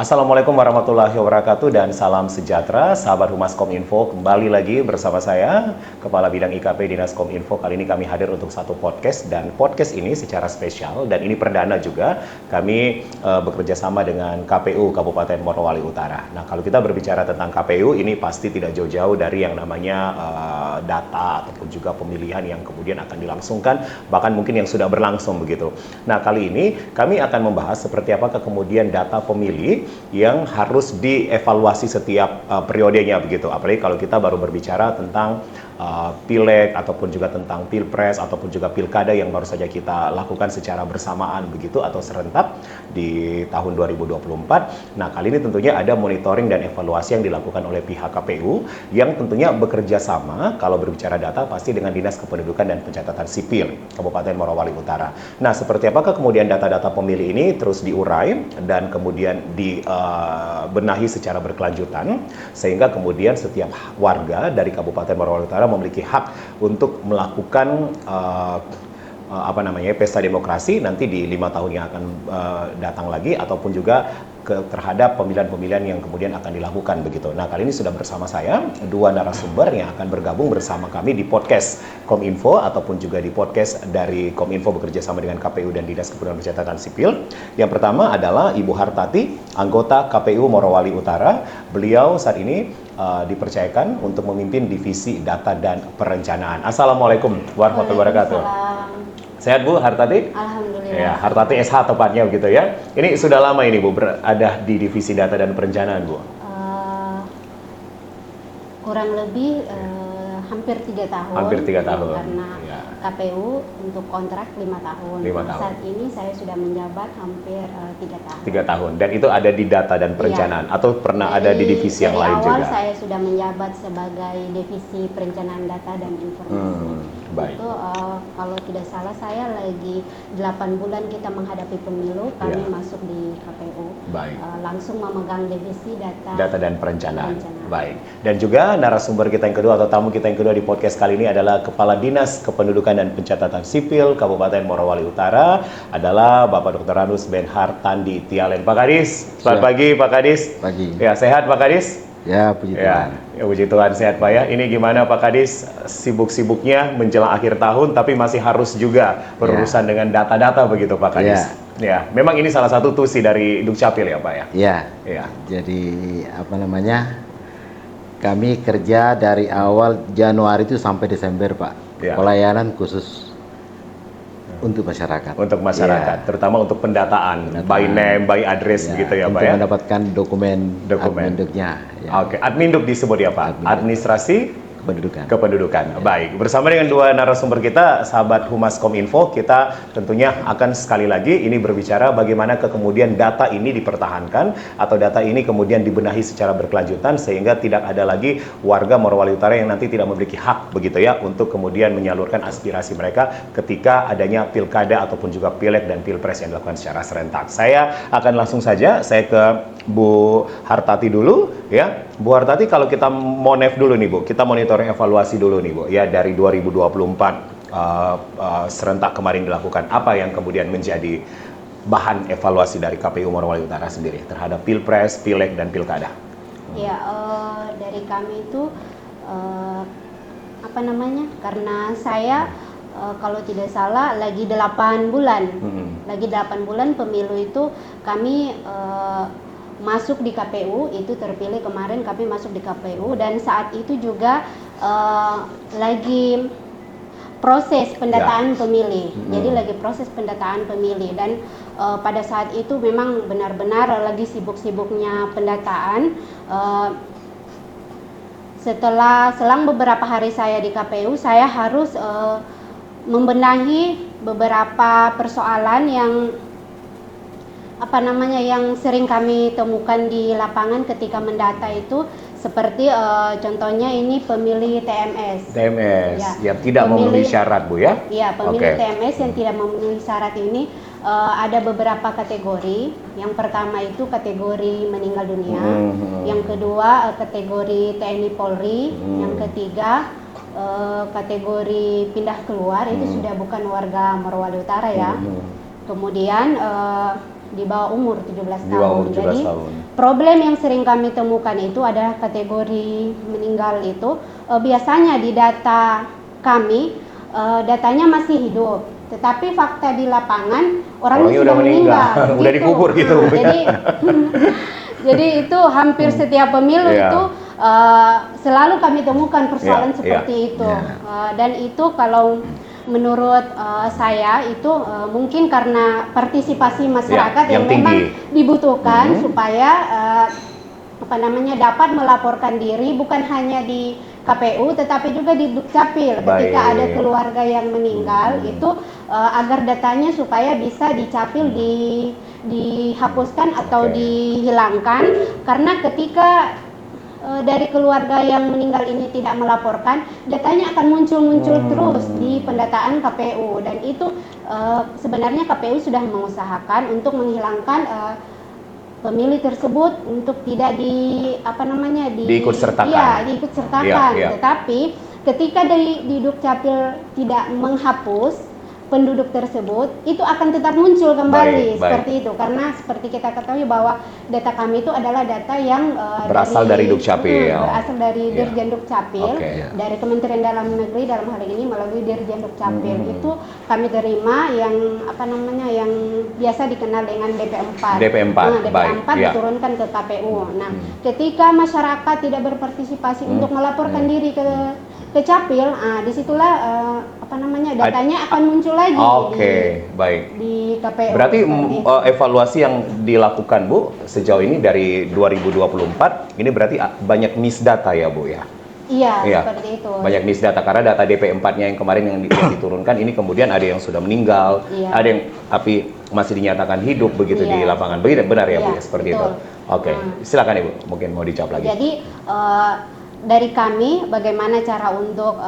Assalamualaikum warahmatullahi wabarakatuh dan salam sejahtera sahabat Humas Kominfo. Kembali lagi bersama saya Kepala Bidang IKP Dinas Kominfo. Kali ini kami hadir untuk satu podcast dan podcast ini secara spesial dan ini perdana juga kami bekerja sama dengan KPU Kabupaten Morowali Utara. Nah, kalau kita berbicara tentang KPU ini pasti tidak jauh-jauh dari yang namanya data ataupun juga pemilihan yang kemudian akan dilangsungkan, bahkan mungkin yang sudah berlangsung begitu. Nah, kali ini kami akan membahas seperti apakah kemudian data pemilih yang harus dievaluasi setiap periodenya begitu. Apalagi kalau kita baru berbicara tentang pileg ataupun juga tentang pilpres ataupun juga pilkada yang baru saja kita lakukan secara bersamaan begitu atau serentak di tahun 2024. Nah, kali ini tentunya ada monitoring dan evaluasi yang dilakukan oleh pihak KPU yang tentunya bekerja sama kalau berbicara data pasti dengan Dinas Kependudukan dan Pencatatan Sipil Kabupaten Morowali Utara. Nah, seperti apakah kemudian data-data pemilih ini terus diurai dan kemudian dibenahi secara berkelanjutan sehingga kemudian setiap warga dari Kabupaten Morowali Utara memiliki hak untuk melakukan pesta demokrasi nanti di 5 tahun yang akan datang lagi ataupun juga terhadap pemilihan-pemilihan yang kemudian akan dilakukan begitu. Nah, kali ini sudah bersama saya dua narasumber yang akan bergabung bersama kami di podcast Kominfo ataupun juga di podcast dari Kominfo bekerja sama dengan KPU dan Dinas Kependudukan Pencatatan Sipil. Yang pertama adalah Ibu Hartati, anggota KPU Morowali Utara. Beliau saat ini dipercayakan untuk memimpin divisi data dan perencanaan. Assalamualaikum warahmatullahi wabarakatuh. Sehat Bu Hartati? Alhamdulillah. Ya, Hartati SH tepatnya begitu ya. Ini sudah lama ini Bu berada di divisi data dan perencanaan Bu? Kurang lebih hampir 3 tahun. Hampir 3 tahun. Karena ya. KPU untuk kontrak 5 tahun. 5 tahun. Saat ini saya sudah menjabat hampir 3 tahun. 3 tahun. Dan itu ada di data dan perencanaan ya. Atau pernah ada di divisi yang lain juga? Dari awal saya sudah menjabat sebagai divisi perencanaan data dan informasi. Baik. Itu kalau tidak salah saya lagi 8 bulan kita menghadapi pemilu, kami masuk di KPU. Baik. Langsung memegang divisi data dan perencanaan. Baik. Dan juga narasumber kita yang kedua atau tamu kita yang kedua di podcast kali ini adalah Kepala Dinas Kependudukan dan Pencatatan Sipil Kabupaten Morowali Utara adalah Bapak Dr. Ranus Benhar Tandi Tialen. Pak Kadis, selamat pagi Pak Kadis. Pagi. Ya, sehat Pak Kadis? Ya, puji Tuhan. Ya, puji Tuhan, sehat Pak ya. Ini gimana Pak Kadis sibuk-sibuknya menjelang akhir tahun tapi masih harus juga berurusan dengan data-data begitu Pak Kadis. Ya, memang ini salah satu tusi dari Dukcapil ya Pak ya? Iya. Jadi kami kerja dari awal Januari itu sampai Desember Pak. Pelayanan khusus untuk masyarakat. Untuk masyarakat, terutama untuk pendataan, by name, by address begitu ya Pak ya? Untuk mendapatkan dokumen. Adminduknya. Oke, Adminduk disebut ya Pak? Administrasi Kependudukan. Baik, bersama dengan dua narasumber kita, sahabat Humas Kominfo, kita tentunya akan sekali lagi ini berbicara bagaimana kemudian data ini dipertahankan atau data ini kemudian dibenahi secara berkelanjutan sehingga tidak ada lagi warga Morowali Utara yang nanti tidak memiliki hak begitu ya untuk kemudian menyalurkan aspirasi mereka ketika adanya pilkada ataupun juga pileg dan pilpres yang dilakukan secara serentak. Saya akan langsung saja ke Bu Hartati dulu ya. Bu Hartati, kalau kita monef dulu nih Bu, kita monitoring evaluasi dulu nih Bu ya dari 2024 serentak kemarin dilakukan, apa yang kemudian menjadi bahan evaluasi dari KPU Morowali Utara sendiri terhadap pilpres, pileg dan pilkada? Ya, dari kami itu karena saya kalau tidak salah lagi 8 bulan. Lagi 8 bulan pemilu itu kami masuk di KPU, itu terpilih kemarin kami masuk di KPU dan saat itu juga lagi proses pendataan pemilih. Jadi lagi proses pendataan pemilih dan pada saat itu memang benar-benar lagi sibuk-sibuknya pendataan. Selang beberapa hari saya di KPU, saya harus membenahi beberapa persoalan yang yang sering kami temukan di lapangan ketika mendata itu, seperti contohnya ini pemilih TMS. Yang tidak memenuhi syarat Bu ya? Iya, pemilih TMS yang tidak memenuhi syarat ini ada beberapa kategori. Yang pertama itu kategori meninggal dunia, yang kedua kategori TNI Polri, yang ketiga kategori pindah keluar, itu sudah bukan warga Morowali Utara ya. Kemudian di bawah umur 17 Di bawah tahun. umur 17 Jadi tahun. problem yang sering kami temukan itu adalah kategori meninggal itu biasanya di data kami datanya masih hidup, tetapi fakta di lapangan orangnya sudah meninggal. Udah dikubur gitu. Jadi itu hampir setiap pemilu itu selalu kami temukan persoalan seperti itu. Dan itu kalau menurut saya itu mungkin karena partisipasi masyarakat yang memang dibutuhkan supaya dapat melaporkan diri bukan hanya di KPU tetapi juga di Dukcapil ketika ada keluarga yang meninggal itu agar datanya supaya bisa dicapil dihapuskan atau dihilangkan, karena ketika dari keluarga yang meninggal ini tidak melaporkan, datanya akan muncul terus di pendataan KPU, dan itu sebenarnya KPU sudah mengusahakan untuk menghilangkan pemilih tersebut untuk tidak diikut sertakan. Iya, diikut sertakan. Tetapi ketika di Dukcapil tidak menghapus penduduk tersebut, itu akan tetap muncul kembali seperti itu, karena seperti kita ketahui bahwa data kami itu adalah data yang berasal dari Dukcapil, berasal dari Dirjen Dukcapil, dari Kementerian Dalam Negeri dalam hal ini melalui Dirjen Dukcapil. Itu kami terima yang yang biasa dikenal dengan DP4. DP4 diturunkan ke KPU. Nah, ketika masyarakat tidak berpartisipasi untuk melaporkan diri ke Capil, disitulah datanya akan muncul lagi di KPU. Berarti evaluasi yang dilakukan Bu sejauh ini dari 2024 ini berarti banyak misdata ya Bu ya? Iya, seperti itu. Banyak misdata karena data DP4-nya yang kemarin yang diturunkan ini kemudian ada yang sudah meninggal, ada yang tapi masih dinyatakan hidup begitu di lapangan. Benar ya Bu ya, seperti itu. Oke, silakan Ibu, mungkin mau dijawab lagi. Jadi dari kami bagaimana cara untuk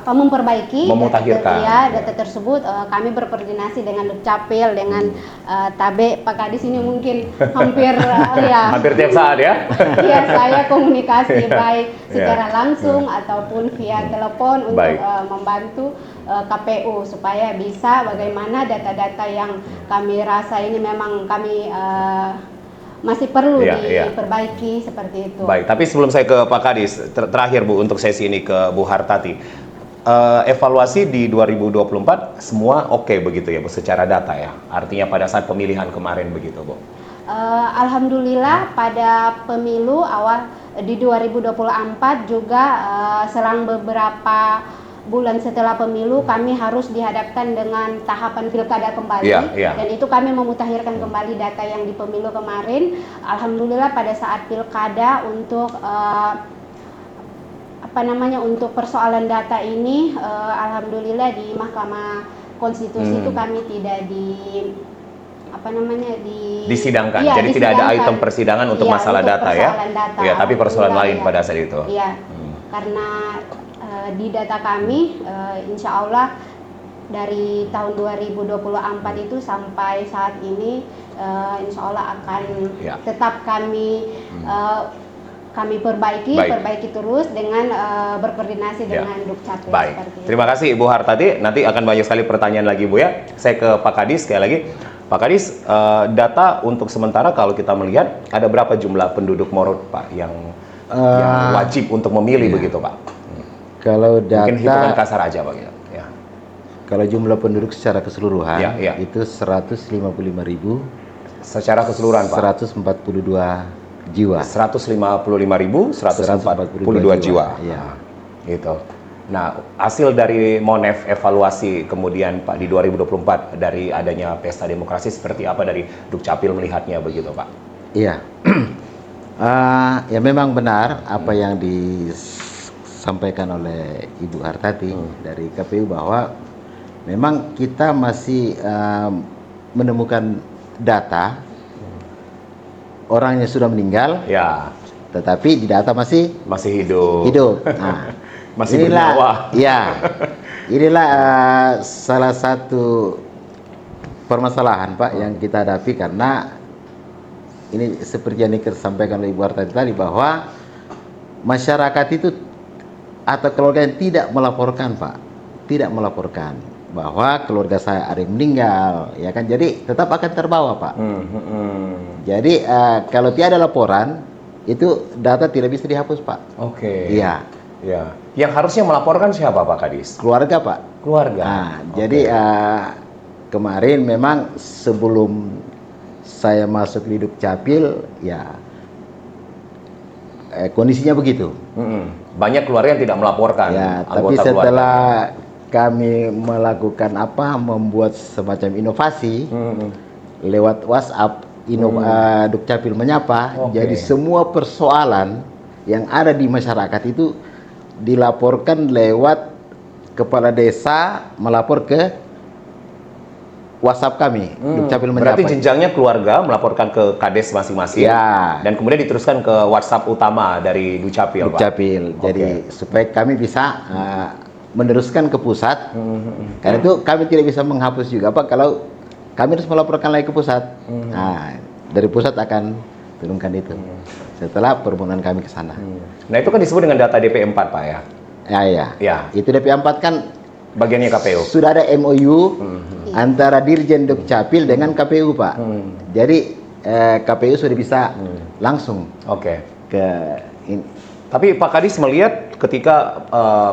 memperbaiki data tersebut, kami berkoordinasi dengan Dukcapil, dengan Tabe Pak Kadis ini mungkin hampir hampir tiap saat ya. Iya, saya komunikasi baik secara langsung ataupun via telepon untuk membantu KPU supaya bisa bagaimana data-data yang kami rasa ini memang kami masih perlu diperbaiki seperti itu. Baik, tapi sebelum saya ke Pak Kadis, terakhir Bu untuk sesi ini ke Bu Hartati. Evaluasi di 2024 semua oke begitu ya Bu secara data ya. Artinya pada saat pemilihan kemarin begitu Bu. Alhamdulillah pada pemilu awal di 2024 juga selang beberapa bulan setelah pemilu kami harus dihadapkan dengan tahapan pilkada kembali, dan itu kami memutakhirkan kembali data yang di pemilu kemarin. Alhamdulillah pada saat pilkada untuk untuk persoalan data ini, alhamdulillah di Mahkamah Konstitusi itu kami tidak disidangkan. Jadi tidak ada item persidangan untuk masalah untuk data ya. Tapi persoalan lain pada saat itu. Iya. Karena di data kami, insya Allah dari tahun 2024 itu sampai saat ini, insya Allah akan tetap kami perbaiki terus dengan berkoordinasi dengan Dukcapil. Baik, terima kasih Ibu Hartati. Nanti akan banyak sekali pertanyaan lagi Bu ya. Saya ke Pak Kadis sekali lagi. Pak Kadis, data untuk sementara kalau kita melihat ada berapa jumlah penduduk Morot Pak yang wajib untuk memilih begitu Pak? Kalau data mungkin hitungan kasar aja Pak ya. Kalau jumlah penduduk secara keseluruhan itu 155.000 secara keseluruhan Pak. 142 jiwa. 155.142 jiwa. Ya. Gitu. Nah, hasil dari Monef evaluasi kemudian Pak di 2024 dari adanya pesta demokrasi seperti apa dari Dukcapil melihatnya begitu Pak? Iya. Ya memang benar apa yang disampaikan oleh Ibu Hartati dari KPU bahwa memang kita masih menemukan data orang yang sudah meninggal, tetapi di data masih hidup. Nah, masih bernyawa. Ya, inilah salah satu permasalahan Pak yang kita hadapi, karena ini seperti yang disampaikan oleh Ibu Hartati tadi bahwa masyarakat itu atau keluarga yang tidak melaporkan Pak, tidak melaporkan. bahwa keluarga saya ada yang meninggal, ya kan? Jadi tetap akan terbawa, Pak. Jadi kalau tiada laporan, itu data tidak bisa dihapus, Pak. Oke. Iya. Ya. Yang harusnya melaporkan siapa, Pak Kadis? Keluarga, Pak. Keluarga. Nah, jadi kemarin memang sebelum saya masuk di Dukcapil, ya kondisinya begitu. Banyak keluarga yang tidak melaporkan Ya, tapi anggota setelah keluarga. kami melakukan membuat semacam inovasi lewat WhatsApp, Dukcapil Menyapa, Oke. jadi semua persoalan yang ada di masyarakat itu dilaporkan lewat kepala desa melapor ke WhatsApp kami, Dukcapil Menyapa. Berarti jenjangnya keluarga melaporkan ke Kades masing-masing, Ya. dan kemudian diteruskan ke WhatsApp utama dari Dukcapil, Pak. Dukcapil. Jadi supaya kami bisa meneruskan ke pusat. Karena itu kami tidak bisa menghapus juga, Pak, kalau kami harus melaporkan lagi ke pusat. Nah, dari pusat akan turunkan itu setelah permohonan kami ke sana. Nah, itu kan disebut dengan data DP4, Pak, ya? Ya. Itu DP4 kan Bagiannya KPU. sudah ada MOU antara Dirjen Dukcapil dengan KPU, Pak. Jadi KPU sudah bisa langsung Oke. ke Tapi Pak Kadis melihat ketika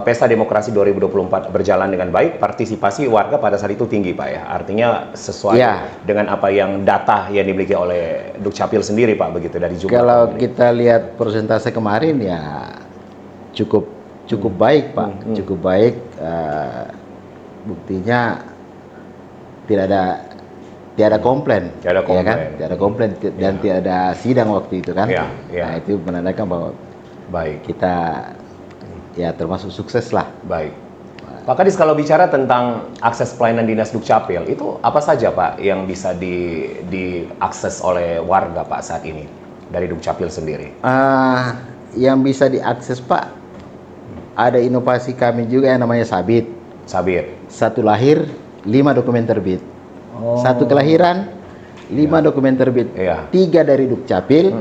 Pesta Demokrasi 2024 berjalan dengan baik, partisipasi warga pada saat itu tinggi, Pak, ya? Artinya sesuai dengan apa yang data yang dimiliki oleh Dukcapil sendiri, Pak, begitu, dari jumlah. Kalau kita lihat persentase kemarin, ya cukup baik, Pak. Cukup baik. Buktinya tidak ada komplain. Tidak ada ya kan? komplain. Tidak ada komplain dan tidak ada sidang waktu itu kan. Ya. Nah, itu menandakan bahwa Baik. kita ya termasuk sukses lah. Baik. Pak Kadis, kalau bicara tentang akses pelayanan dinas Dukcapil, itu apa saja, Pak, yang bisa diakses oleh warga, Pak, saat ini dari Dukcapil sendiri? Yang bisa diakses, Pak, ada inovasi kami juga yang namanya Sabit. Satu lahir, 5 dokumen terbit. Satu kelahiran, 5 dokumen terbit. 3 dari Dukcapil,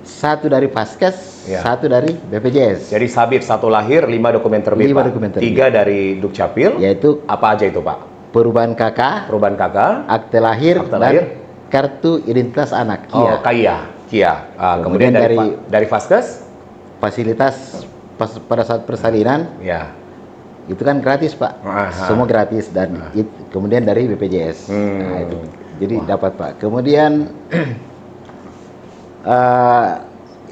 1 dari Faskes, 1 dari BPJS. Jadi Sabit, 1 lahir, 5 dokumen terbit, 5 Pak. dokumen terbit. 3 dari Dukcapil. Yaitu apa aja itu, Pak? Perubahan KK, akte lahir, lahir, dan kartu identitas anak, KIA. Kemudian dari Faskes, fasilitas pada saat persalinan, itu kan gratis, Pak. Semua gratis, dan kemudian dari BPJS. Nah, itu. Jadi dapat, Pak. Kemudian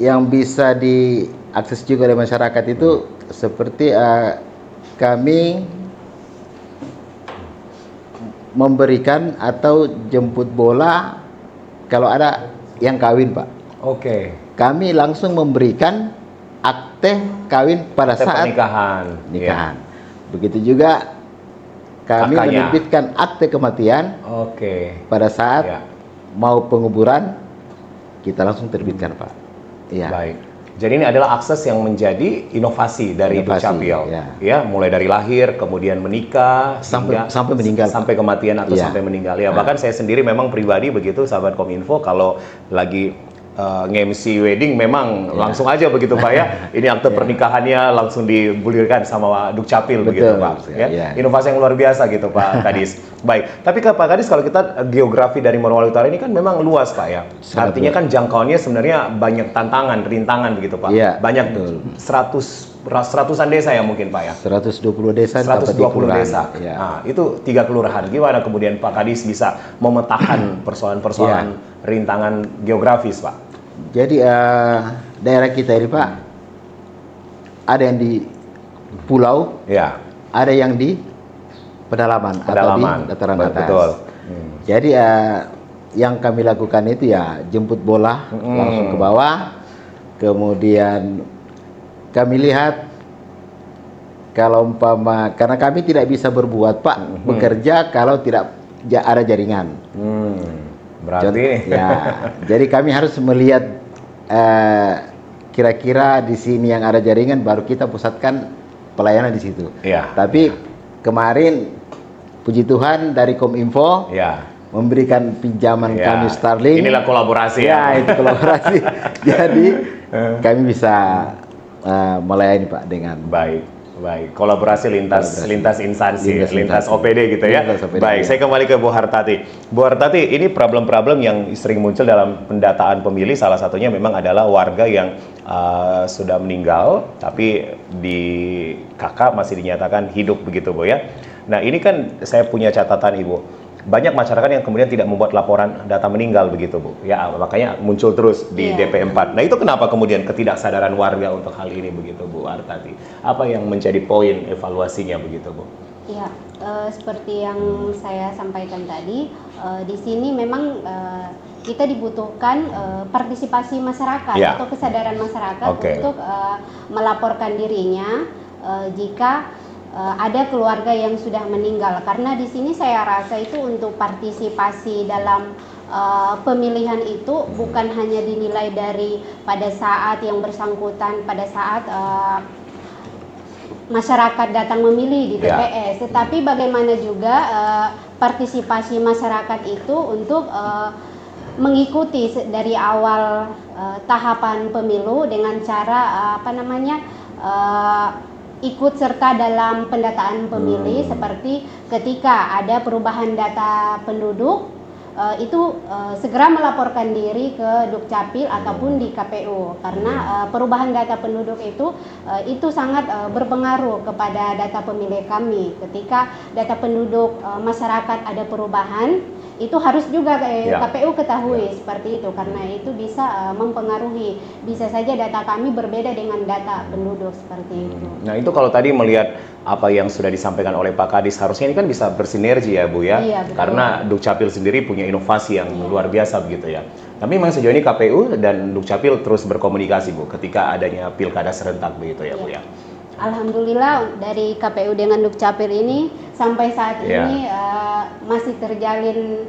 yang bisa diakses juga oleh masyarakat itu seperti kami memberikan atau jemput bola kalau ada yang kawin, Pak. Oke. Kami langsung memberikan akte kawin pada saat nikahan. Begitu juga kami menerbitkan akte kematian. Pada saat mau penguburan, kita langsung terbitkan, Pak. Iya. Baik. Jadi ini adalah akses yang menjadi inovasi dari Dukcapil, ya, mulai dari lahir, kemudian menikah, sampai meninggal, sampai kematian atau sampai meninggal. Ya, bahkan saya sendiri memang pribadi begitu, sahabat Kominfo, kalau lagi nge-MC wedding memang langsung aja begitu, Pak, ya. Ini akte pernikahannya langsung dibulirkan sama Dukcapil begitu, Pak. Ya. Inovasi yang luar biasa gitu, Pak Kadis. Baik, tapi Pak Kadis, kalau kita geografi dari Morowali Utara ini kan memang luas, Pak, ya. Artinya kan jangkauannya sebenarnya banyak tantangan, rintangan begitu, Pak. Banyak, 100-an desa ya mungkin, Pak, ya. 120 desa. 120 desa. Nah, itu 3 kelurahan. Gimana kemudian Pak Kadis bisa memetakan persoalan-persoalan rintangan geografis, Pak? Jadi daerah kita ini, Pak, ada yang di pulau, ada yang di pedalaman. Atau di dataran atas. Betul. Jadi yang kami lakukan itu ya jemput bola langsung ke bawah, kemudian kami lihat kalau umpama, karena kami tidak bisa berbuat, Pak, bekerja kalau tidak ada jaringan. Berarti jadi kami harus melihat kira-kira di sini yang ada jaringan, baru kita pusatkan pelayanan di situ. Tapi kemarin puji Tuhan dari Kominfo memberikan pinjaman kami Starlink. Inilah kolaborasi. Itu kolaborasi. Jadi kami bisa melayani, Pak, dengan baik. Baik, kolaborasi lintas instansi, lintas instansi. OPD gitu ya. Lintas OPD, Baik, ya. saya kembali ke Bu Hartati. Bu Hartati, ini problem-problem yang sering muncul dalam pendataan pemilih, salah satunya memang adalah warga yang sudah meninggal, tapi di KK masih dinyatakan hidup begitu Bu ya. Nah ini kan saya punya catatan Ibu. Banyak masyarakat yang kemudian tidak membuat laporan data meninggal begitu Bu. Ya, makanya muncul terus di Iya. DP4. Nah, itu kenapa kemudian ketidaksadaran warga untuk hal ini begitu Bu Hartati? Apa yang menjadi poin evaluasinya begitu Bu? Ya, seperti yang saya sampaikan tadi, di sini memang kita dibutuhkan partisipasi masyarakat Ya. atau kesadaran masyarakat Oke. untuk melaporkan dirinya jika ada keluarga yang sudah meninggal. Karena di sini saya rasa itu untuk partisipasi dalam pemilihan itu bukan hanya dinilai dari pada saat yang bersangkutan, pada saat masyarakat datang memilih di Ya. TPS, tetapi bagaimana juga partisipasi masyarakat itu untuk mengikuti dari awal tahapan pemilu dengan cara ikut serta dalam pendataan pemilih, seperti ketika ada perubahan data penduduk itu segera melaporkan diri ke Dukcapil ataupun di KPU, karena perubahan data penduduk itu sangat berpengaruh kepada data pemilih kami. Ketika data penduduk masyarakat ada perubahan, itu harus juga Ya. KPU ketahui seperti itu, karena itu bisa mempengaruhi, bisa saja data kami berbeda dengan data penduduk seperti itu. Nah, itu kalau tadi melihat apa yang sudah disampaikan oleh Pak Kadis, harusnya ini kan bisa bersinergi ya Bu ya. Iya, betul. Karena Dukcapil sendiri punya inovasi yang luar biasa begitu ya. Tapi memang sejauh ini KPU dan Dukcapil terus berkomunikasi Bu ketika adanya pilkada serentak begitu ya Bu ya. Alhamdulillah dari KPU dengan Dukcapil ini sampai saat Ya. ini masih terjalin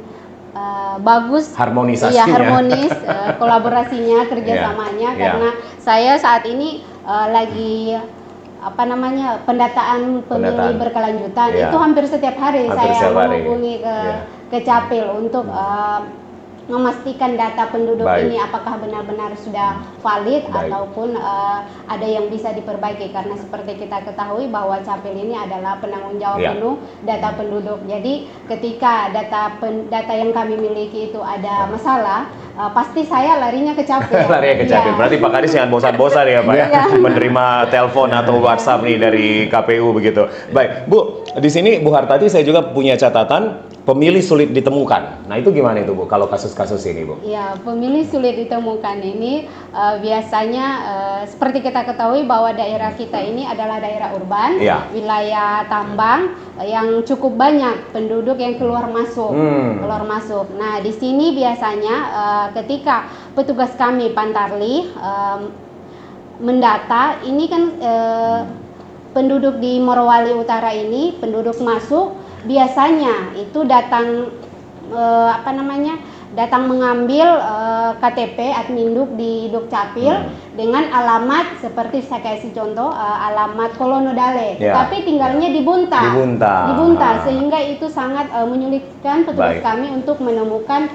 bagus, Harmonisasinya. iya, harmonis, kolaborasinya, kerjasamanya, Ya. karena saya saat ini lagi pendataan pemilih berkelanjutan. Ya. Itu hampir setiap hari Hampir saya setiap hari. menghubungi Ya. ke Capil untuk memastikan data penduduk Baik. ini apakah benar-benar sudah valid Baik. ataupun ada yang bisa diperbaiki, karena seperti kita ketahui bahwa Capil ini adalah penanggung jawab Ya. penuh data penduduk. Jadi ketika data yang kami miliki itu ada masalah, pasti saya larinya ke Capil. Larinya ke Capil. Iya. Berarti Pak Kadis jangan bosan-bosan ya Pak ya, Iya. menerima telepon atau WhatsApp nih dari KPU begitu. Baik, Bu, di sini Bu Hartati saya juga punya catatan pemilih sulit ditemukan. Nah, itu gimana itu Bu kalau kasus-kasus ini Bu? Ya, pemilih sulit ditemukan ini biasanya seperti kita ketahui bahwa daerah kita ini adalah daerah urban, Ya. wilayah tambang yang cukup banyak penduduk yang keluar masuk. Nah, di sini biasanya ketika petugas kami Pantarli mendata, ini kan penduduk di Morowali Utara ini, penduduk masuk biasanya itu datang datang mengambil KTP Adminduk di Dukcapil dengan alamat seperti saya kasih contoh alamat Kolonodale, Ya. tapi tinggalnya di Bunta. Di Bunta. Sehingga itu sangat menyulitkan Baik. petugas kami untuk menemukan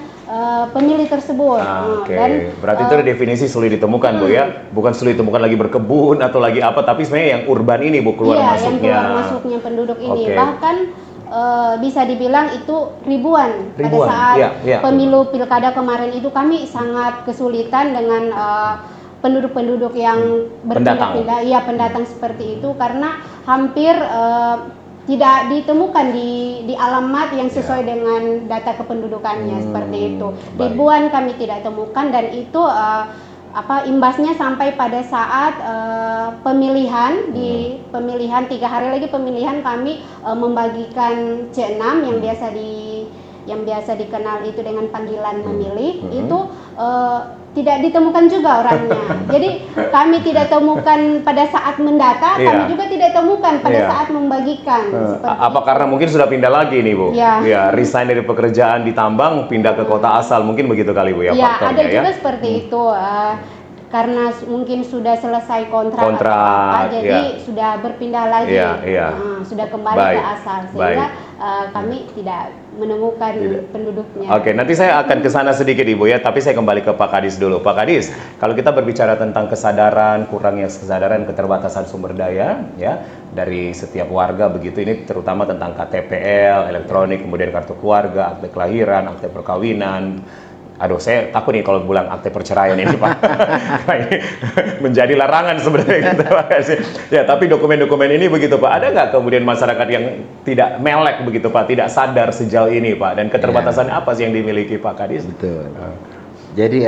pemilih tersebut. Oke, Dan berarti itu ada definisi sulit ditemukan Bu ya, bukan sulit ditemukan lagi berkebun atau lagi apa, tapi sebenarnya yang urban ini Bu, keluar iya, masuknya. yang keluar masuknya penduduk ini. Oke. Bahkan bisa dibilang itu ribuan. Pada Ribuan, saat iya, iya. pemilu pilkada kemarin itu kami sangat kesulitan dengan penduduk-penduduk yang berpindah-pindah, iya, pendatang seperti itu, karena hampir tidak ditemukan di alamat yang sesuai dengan data kependudukannya seperti itu. baik. Ribuan kami tidak temukan, dan itu imbasnya sampai pada saat pemilihan, di pemilihan 3 hari lagi pemilihan, kami membagikan C6 yang biasa dikenal itu dengan panggilan memilih, itu tidak ditemukan juga orangnya. Jadi kami tidak temukan pada saat mendata, Iya. kami juga tidak temukan pada Iya. saat membagikan. Seperti Apa karena mungkin sudah pindah lagi nih Bu? Ya. Ya, resign dari pekerjaan di tambang, pindah ke kota asal, mungkin begitu kali Bu ya Ya, faktornya ada ya. juga seperti itu. karena mungkin sudah selesai kontrak, Kontrak, atau apa, jadi ya. sudah berpindah lagi, Iya, iya. Sudah kembali Baik, ke asal, sehingga baik. kami tidak menemukan Tidak. penduduknya. Oke, nanti saya akan ke sana sedikit Ibu ya, tapi saya kembali ke Pak Kadis dulu. Pak Kadis, kalau kita berbicara tentang kesadaran, kurangnya kesadaran, keterbatasan sumber daya ya dari setiap warga begitu, ini terutama tentang KTPL, elektronik, kemudian kartu keluarga, akte kelahiran, akte perkawinan. Aduh, saya takut nih kalau bilang akte perceraian ini Pak. Ini menjadi larangan sebenarnya gitu Pak. Ya, tapi dokumen-dokumen ini begitu Pak. Ada nggak kemudian masyarakat yang tidak melek begitu Pak, tidak sadar sejauh ini Pak? Dan keterbatasan apa sih yang dimiliki Pak Kadis? Betul. Jadi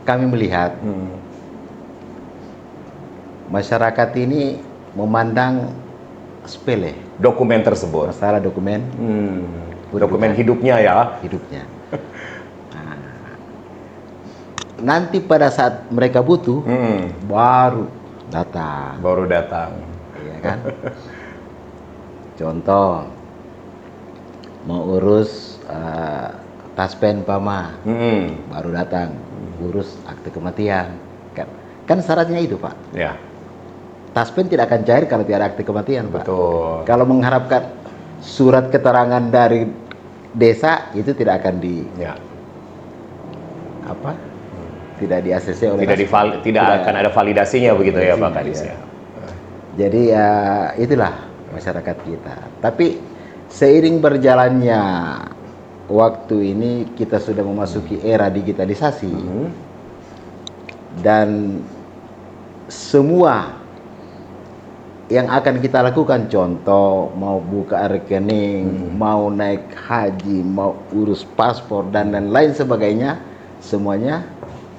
kami melihat masyarakat ini memandang sepele Dokumen tersebut. masalah dokumen Dokumen hidupnya ya. hidupnya. Nah, nanti pada saat mereka butuh baru datang, Baru datang. ya kan? Contoh mau urus taspen pama, baru datang urus akte kematian, kan syaratnya itu Pak. Ya, Taspen tidak akan cair kalau tidak ada akte kematian Pak. betul. Kalau mengharapkan surat keterangan dari desa itu tidak akan Ya. tidak di ACC oleh Tidak akan ada validasinya begitu ya Pak Kadis ya. Jadi ya itulah masyarakat kita. Tapi seiring berjalannya waktu ini kita sudah memasuki era digitalisasi dan semua yang akan kita lakukan, contoh mau buka rekening, mau naik haji, mau urus paspor dan lain sebagainya, semuanya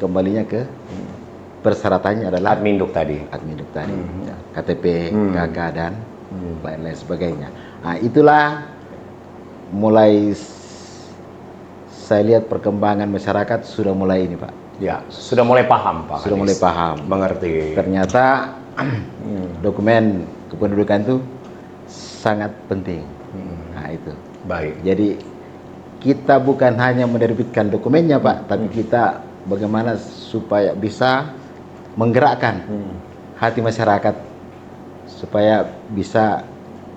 kembalinya ke persyaratannya adalah Adminduk tadi. Adminduk tadi, ya, KTP, KK dan lain-lain sebagainya. Nah, itulah mulai saya lihat perkembangan masyarakat sudah mulai ini Pak. Ya, sudah mulai paham Pak Sudah Kadis. mulai paham. Mengerti. Ternyata dokumen kependudukan itu sangat penting. Nah itu. Baik. Jadi kita bukan hanya menerbitkan dokumennya Pak, tapi kita bagaimana supaya bisa menggerakkan hati masyarakat supaya bisa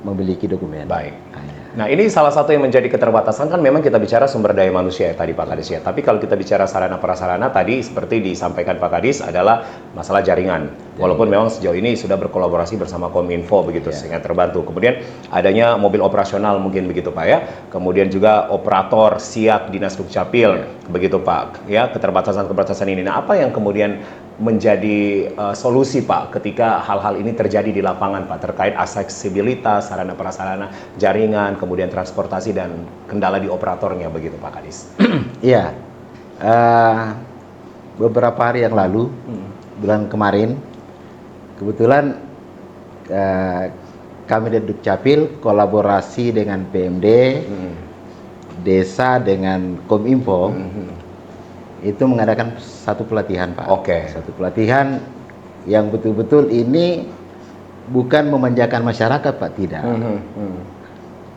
memiliki dokumen. Baik. Nah, ya. Nah, ini salah satu yang menjadi keterbatasan kan memang kita bicara sumber daya manusia ya tadi Pak Kadis ya. Tapi kalau kita bicara sarana prasarana tadi seperti disampaikan Pak Kadis adalah masalah jaringan. Walaupun memang sejauh ini sudah berkolaborasi bersama Kominfo begitu sehingga terbantu. Kemudian adanya mobil operasional mungkin begitu Pak ya. Kemudian juga operator siap Dinas Dukcapil begitu Pak. Ya, keterbatasan-keterbatasan ini. Nah, apa yang kemudian menjadi solusi Pak ketika hal-hal ini terjadi di lapangan Pak terkait aksesibilitas, sarana prasarana, jaringan, kemudian transportasi dan kendala di operatornya begitu Pak Kadis. Iya. Beberapa hari yang lalu, bulan kemarin, kebetulan kami dari Dukcapil kolaborasi dengan PMD, desa dengan Kominfo, itu mengadakan satu pelatihan Pak. Oke. Satu pelatihan yang betul-betul ini bukan memanjakan masyarakat Pak, tidak.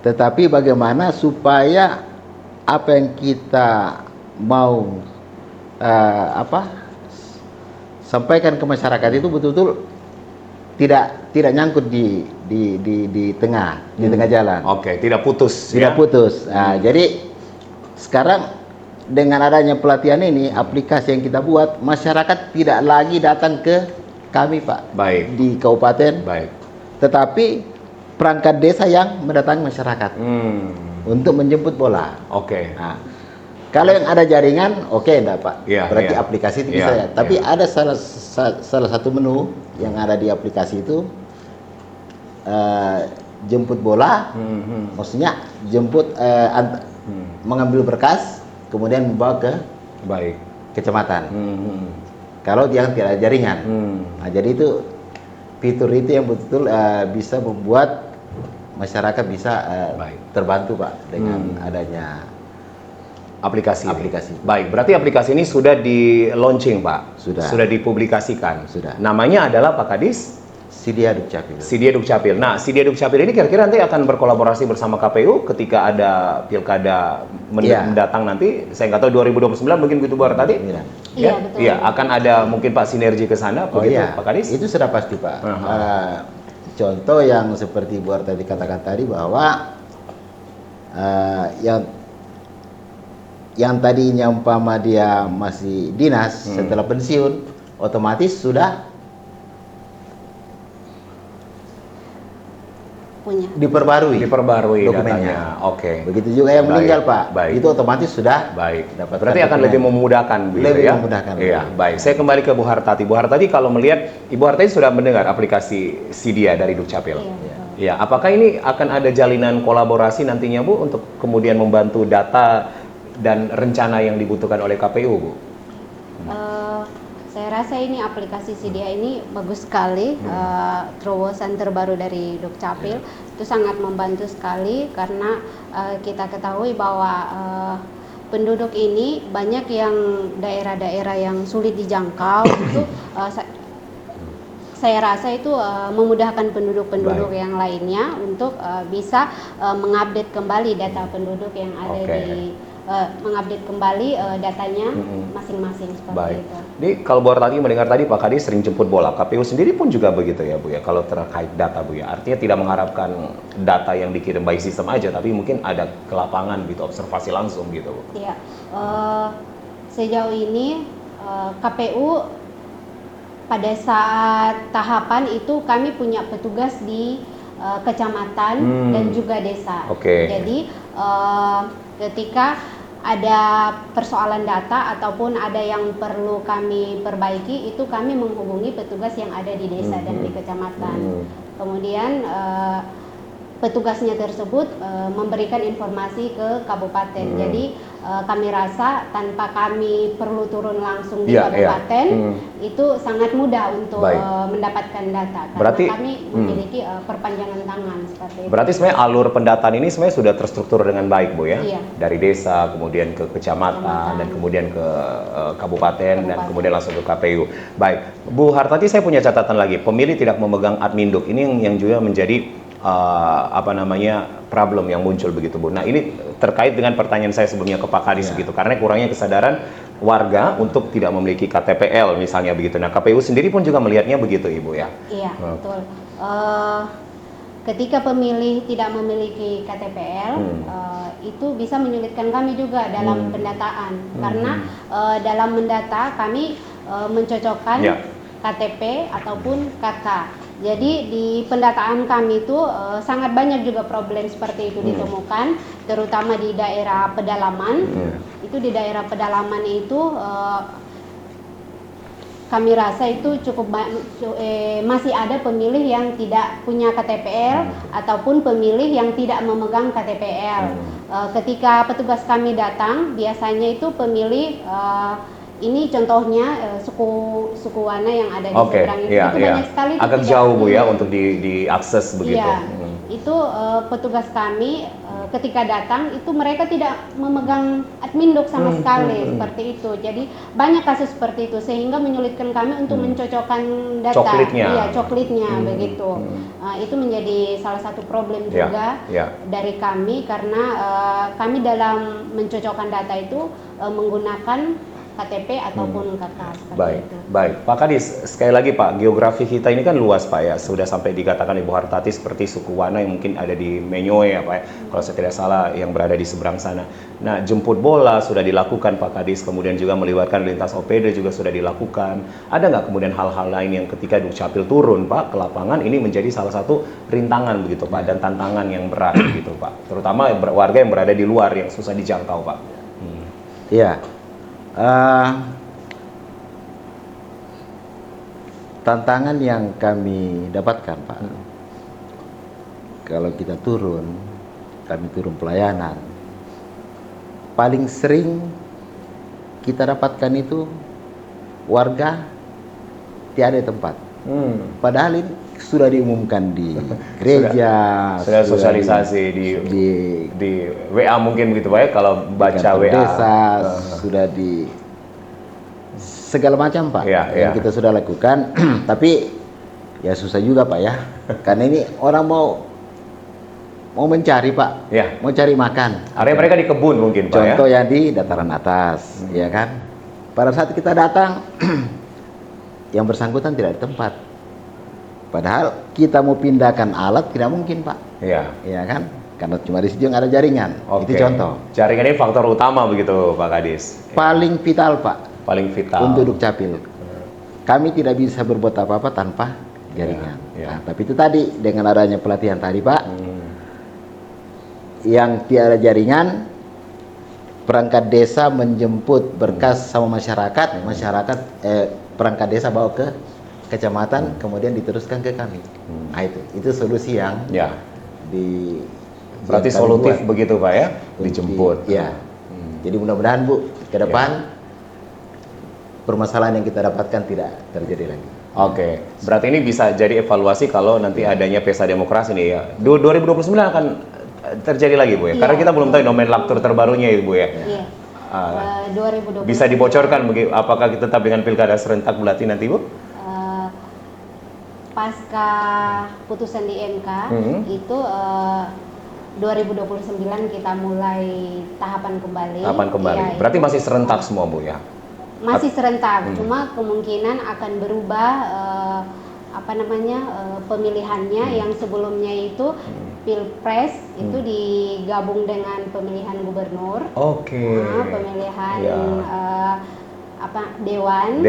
Tetapi bagaimana supaya apa yang kita mau sampaikan ke masyarakat itu betul-betul tidak nyangkut di tengah jalan. Oke, tidak putus. Tidak putus. Nah, jadi sekarang dengan adanya pelatihan ini, aplikasi yang kita buat, masyarakat tidak lagi datang ke kami Pak. Baik. Di kabupaten. Baik. Tetapi perangkat desa yang mendatangi masyarakat untuk menjemput bola. Oke. Nah, kalau yang ada jaringan, oke enggak Pak. Iya, Berarti iya. aplikasi itu Iya, bisa ya. Tapi iya. ada salah satu menu yang ada di aplikasi itu jemput bola, maksudnya jemput mengambil berkas, kemudian membawa ke Baik. kecamatan. Kalau dia tidak ada jaringan. Nah, jadi itu fitur itu yang betul bisa membuat masyarakat bisa Baik. terbantu Pak dengan adanya Aplikasi. aplikasi. Baik, berarti aplikasi ini sudah di launching Pak? Sudah. Sudah dipublikasikan? Sudah. Namanya adalah Pak Kadis? Sidia Dukcapil. Sidia Dukcapil. Nah, Sidia Dukcapil ini kira-kira nanti akan berkolaborasi bersama KPU ketika ada pilkada mendatang nanti. Saya nggak tahu 2029 mungkin begitu Bu Hartati. Iya, betul. Iya, akan ada mungkin Pak sinergi ke sana begitu Pak Kadis? Itu sudah pasti Pak. Contoh yang seperti Bu Hartati katakan tadi bahwa yang tadinya umpama dia masih dinas setelah pensiun otomatis sudah diperbarui datanya. dokumennya. Oke. Begitu juga yang meninggal Pak. Baik. Itu otomatis sudah dapat. Berarti akan lebih memudahkan lebih ya. Memudahkan. Iya, baik. Saya kembali ke Bu Hartati. Bu Hartati, kalau melihat Ibu Hartati sudah mendengar aplikasi Sidia dari Dukcapil. Iya. Apakah ini akan ada jalinan kolaborasi nantinya Bu untuk kemudian membantu data dan rencana yang dibutuhkan oleh KPU Bu? Saya rasa ini aplikasi Sidia ini bagus sekali, terobosan terbaru dari Dukcapil. Itu sangat membantu sekali karena kita ketahui bahwa penduduk ini banyak yang daerah-daerah yang sulit dijangkau. Itu saya rasa itu memudahkan penduduk-penduduk yang lainnya untuk bisa mengupdate kembali data penduduk yang ada di mengupdate kembali datanya masing-masing seperti itu. Jadi kalau Bu Hartati mendengar tadi Pak Kadis sering jemput bola, KPU sendiri pun juga begitu ya Bu ya, kalau terkait data Bu ya. Artinya tidak mengharapkan data yang dikirim by sistem aja, tapi mungkin ada ke lapangan gitu, observasi langsung gitu Bu. Iya, sejauh ini KPU pada saat tahapan itu kami punya petugas di kecamatan dan juga desa. Jadi ketika ada persoalan data ataupun ada yang perlu kami perbaiki, itu kami menghubungi petugas yang ada di desa dan di kecamatan. Kemudian petugasnya tersebut memberikan informasi ke kabupaten. Jadi kami rasa tanpa kami perlu turun langsung di kabupaten, itu sangat mudah untuk mendapatkan data. Karena kami memiliki perpanjangan tangan seperti itu. Berarti sebenarnya alur pendataan ini sebenarnya sudah terstruktur dengan baik Bu ya? Dari desa, kemudian ke kecamatan, dan kemudian ke kabupaten, dan kemudian langsung ke KPU. Baik, Bu Hartati, saya punya catatan lagi. Pemilih tidak memegang adminduk. Ini yang juga menjadi problem yang muncul begitu Bu. Nah, ini terkait dengan pertanyaan saya sebelumnya ke Pak Kadis gitu, karena kurangnya kesadaran warga untuk tidak memiliki KTPL misalnya begitu. Nah, KPU sendiri pun juga melihatnya begitu Ibu ya? Iya, betul. Ketika pemilih tidak memiliki KTPL, itu bisa menyulitkan kami juga dalam pendataan, karena dalam mendata kami mencocokkan KTP ataupun KK. Jadi di pendataan kami itu sangat banyak juga problem seperti itu ditemukan, terutama di daerah pedalaman. Itu di daerah pedalaman itu kami rasa itu masih ada pemilih yang tidak punya KTPL ataupun pemilih yang tidak memegang KTPL. Ketika petugas kami datang, biasanya itu pemilih ini contohnya suku Wana yang ada di seberang itu, banyak sekali agak jauh Bu ya untuk diakses begitu. Itu petugas kami ketika datang itu mereka tidak memegang adminduk sama sekali seperti itu. Jadi banyak kasus seperti itu sehingga menyulitkan kami untuk mencocokkan data. Coklitnya begitu. Itu menjadi salah satu problem juga dari kami, karena kami dalam mencocokkan data itu menggunakan KTP ataupun KK seperti itu. Baik, Pak Kadis, sekali lagi Pak, geografi kita ini kan luas Pak ya, sudah sampai dikatakan Ibu Hartati seperti suku Wana yang mungkin ada di Menyoe ya Pak ya, kalau saya tidak salah yang berada di seberang sana. Nah, jemput bola sudah dilakukan Pak Kadis, kemudian juga melibatkan lintas OPD juga sudah dilakukan. Ada nggak kemudian hal-hal lain yang ketika Dukcapil turun Pak ke lapangan ini menjadi salah satu rintangan begitu Pak, dan tantangan yang berat gitu Pak, terutama warga yang berada di luar yang susah dijangkau Pak? Iya. Tantangan yang kami dapatkan Pak, kalau kita kami turun pelayanan, paling sering kita dapatkan itu warga tiada tempat. Padahal ini sudah diumumkan di gereja, sudah sosialisasi di WA mungkin begitu Pak ya, kalau baca WA desa, sudah di segala macam Pak yang kita sudah lakukan. Tapi ya susah juga Pak ya. Karena ini orang mau mencari Pak, Ya. mau cari makan. Area mereka di kebun mungkin Pak ya. Contoh yang di dataran atas, ya kan. Pada saat kita datang, yang bersangkutan tidak di tempat. Padahal kita mau pindahkan alat tidak mungkin Pak, Iya. ya kan. Karena cuma di situ yang ada jaringan. Oke. Itu contoh. Jaringan ini faktor utama begitu Pak Kadis. Paling vital Pak Paling vital. untuk Dukcapil. Kami tidak bisa berbuat apa-apa tanpa jaringan. Ya. Nah, tapi itu tadi dengan adanya pelatihan tadi Pak, Hmm. yang tiada jaringan, perangkat desa menjemput berkas sama masyarakat, perangkat desa bawa ke kecamatan, kemudian diteruskan ke kami. Nah itu solusi yang Ya. di Berarti yang kami solutif buat. begitu Pak ya, dijemput. Ya. Jadi mudah-mudahan Bu ke depan permasalahan yang kita dapatkan tidak terjadi lagi. Oke, berarti ini bisa jadi evaluasi kalau nanti adanya pesta demokrasi nih ya. 2029 akan terjadi lagi Bu ya, karena kita belum tahu nomenklatur terbarunya itu Bu ya. Iya. 2020 Bisa dibocorkan apakah kita tetap dengan pilkada serentak berarti nanti Bu? Pasca putusan di MK itu 2029 kita mulai tahapan kembali. Tahapan kembali. Iya, Berarti itu masih serentak semua Bu ya? masih serentak, cuma kemungkinan akan berubah pemilihannya yang sebelumnya itu pilpres itu digabung dengan pemilihan gubernur. Oke. Pemilihan Ya. dewan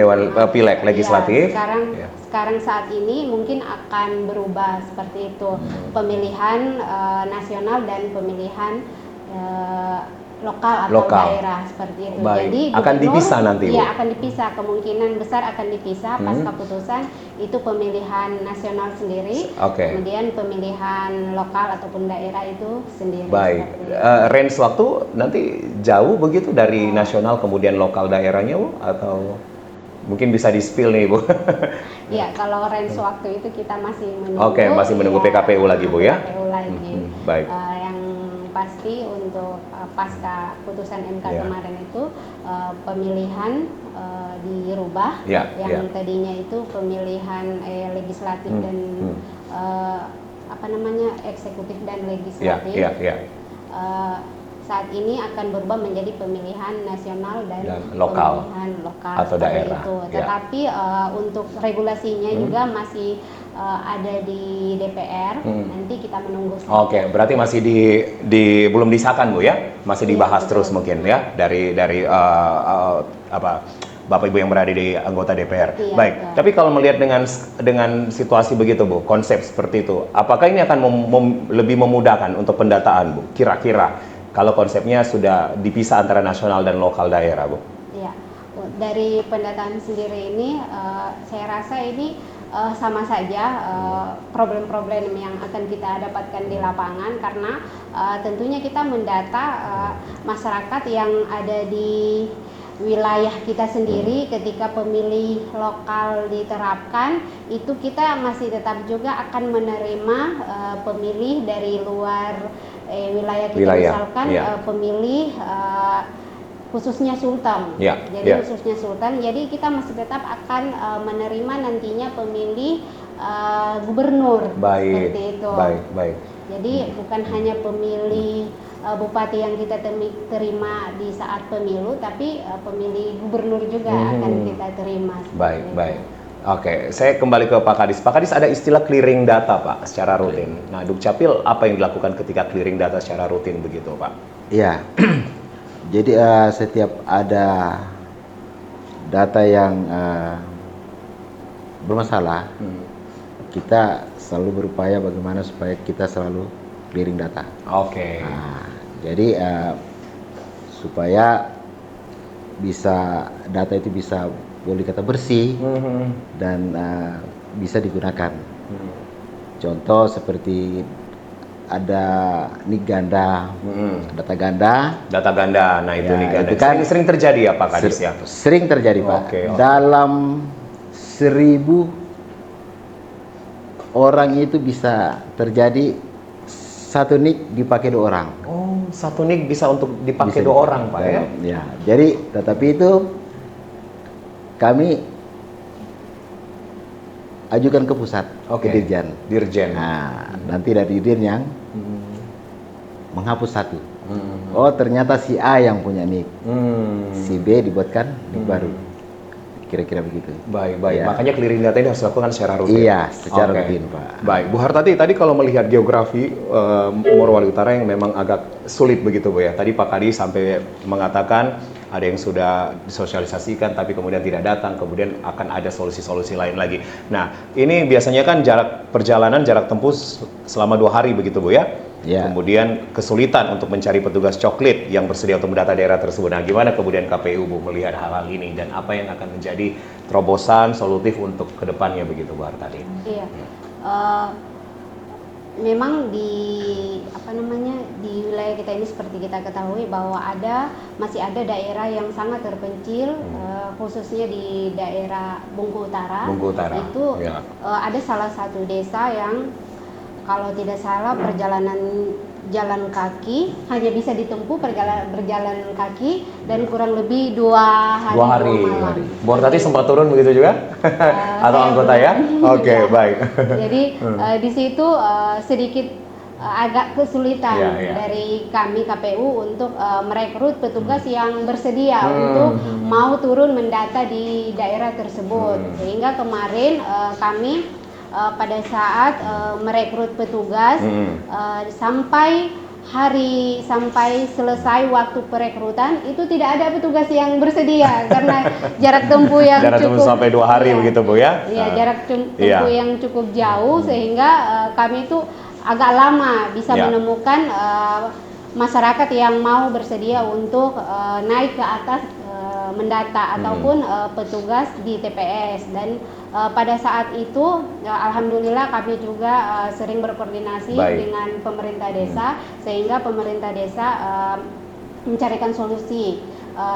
pileg legislatif. Ya, sekarang saat ini mungkin akan berubah seperti itu, pemilihan nasional dan pemilihan lokal atau daerah seperti itu. Baik. Jadi Akan dipisah nanti, Bu? Iya, akan dipisah, kemungkinan besar akan dipisah pasca putusan itu pemilihan nasional sendiri, Oke. kemudian pemilihan lokal ataupun daerah itu sendiri. Baik. seperti itu. Range waktu nanti jauh begitu dari nasional kemudian lokal daerahnya Bu, atau mungkin bisa di-spill nih Bu? Ya, kalau range waktu itu kita masih menunggu. Oke, masih menunggu PKPU lagi, Bu, ya? PKPU lagi. Baik. Yang pasti untuk pasca putusan MK Ya. kemarin itu pemilihan dirubah. Ya, Yang ya. tadinya itu pemilihan legislatif dan eksekutif dan Ya, legislatif. ya. Saat ini akan berubah menjadi pemilihan nasional dan lokal pemilihan lokal atau seperti daerah, itu. ya. Tetapi untuk regulasinya juga masih ada di DPR. Nanti kita menunggu saja. Oke, berarti masih belum disahkan Bu ya? Masih dibahas Iya, terus betul. mungkin ya dari Bapak Ibu yang berada di anggota DPR. Iya, Baik, betul. tapi kalau melihat dengan situasi begitu Bu, konsep seperti itu, apakah ini akan lebih memudahkan untuk pendataan Bu? Kira-kira kalau konsepnya sudah dipisah antara nasional dan lokal daerah Bu? Ya, dari pendataan sendiri ini, saya rasa ini sama saja problem-problem yang akan kita dapatkan di lapangan, karena tentunya kita mendata masyarakat yang ada di wilayah kita sendiri. Ketika pemilih lokal diterapkan, itu kita masih tetap juga akan menerima pemilih dari luar wilayah kita, misalkan ya. pemilih khususnya Sultan. Ya, Jadi ya. khususnya Sultan, jadi kita masih tetap akan menerima nantinya pemilih gubernur. Baik, Seperti itu. baik. Jadi bukan hanya pemilih bupati yang kita terima di saat pemilu, tapi pemilih gubernur juga akan kita terima. Baik, Seperti baik. itu. Oke, saya kembali ke Pak Kadis. Pak Kadis, ada istilah clearing data Pak secara rutin. Nah, Dukcapil apa yang dilakukan ketika clearing data secara rutin begitu Pak? Iya. Jadi setiap ada data yang bermasalah, kita selalu berupaya bagaimana supaya kita selalu clearing data. Oke. Nah, jadi supaya bisa data itu bisa boleh kata bersih dan bisa digunakan. Contoh seperti ada nik ganda, data ganda. Data ganda, nah itu Ya, nih ganda. itu kan Sering terjadi ya Pak Kadis ya? Sering terjadi Pak. Oke. Dalam 1000 orang itu bisa terjadi satu nik dipakai 2 orang. Oh, satu nik bisa untuk dipakai Bisa 2 orang Pak ya? Ya, jadi tetapi itu kami ajukan ke pusat, Oke. ke Dirjen. Dirjen. Nah, nanti dari Dirjen yang Hmm. menghapus satu. Hmm. Oh, ternyata si A yang punya nik, si B dibuatkan nik baru. Kira-kira begitu. Baik, baik. Ya. Makanya clearing data ini harus dilakukan secara rutin. Iya, secara Oke. rutin, Pak. Baik, Bu Hartati, tadi kalau melihat geografi Morowali Utara yang memang agak sulit begitu, Bu ya. Tadi Pak Kadis sampai mengatakan ada yang sudah disosialisasikan tapi kemudian tidak datang, kemudian akan ada solusi-solusi lain lagi. Nah, ini biasanya kan jarak perjalanan, jarak tempuh selama 2 hari begitu, Bu ya. Ya. Kemudian kesulitan untuk mencari petugas coklit yang bersedia untuk mendata daerah tersebut. Nah, gimana kemudian KPU, Bu, melihat hal-hal ini dan apa yang akan menjadi terobosan solutif untuk kedepannya begitu, Bu Hartati? Iya. Memang di di wilayah kita ini seperti kita ketahui bahwa masih ada daerah yang sangat terpencil, khususnya di daerah Bungku Utara. Bungku Utara, Itu ya. ada salah satu desa yang kalau tidak salah perjalanan jalan kaki hanya bisa ditempuh berjalan kaki dan kurang lebih 2 hari. 2 hari. 2 malam. Bu Hartati sempat turun begitu juga? Atau Saya anggota ya? belum. Oke, Ya. baik. Jadi di situ sedikit agak kesulitan Ya, ya. dari kami KPU untuk merekrut petugas yang bersedia untuk mau turun mendata di daerah tersebut. Sehingga kemarin kami pada saat merekrut petugas sampai selesai waktu perekrutan itu tidak ada petugas yang bersedia karena jarak tempuh yang Jarak tempuh sampai 2 hari iya. begitu, Bu ya? Iya, jarak tempuh Iya. yang cukup jauh sehingga kami itu agak lama bisa Ya. menemukan masyarakat yang mau bersedia untuk naik ke atas mendata ataupun petugas di TPS. Dan pada saat itu alhamdulillah kami juga sering berkoordinasi Baik. dengan pemerintah desa sehingga pemerintah desa mencarikan solusi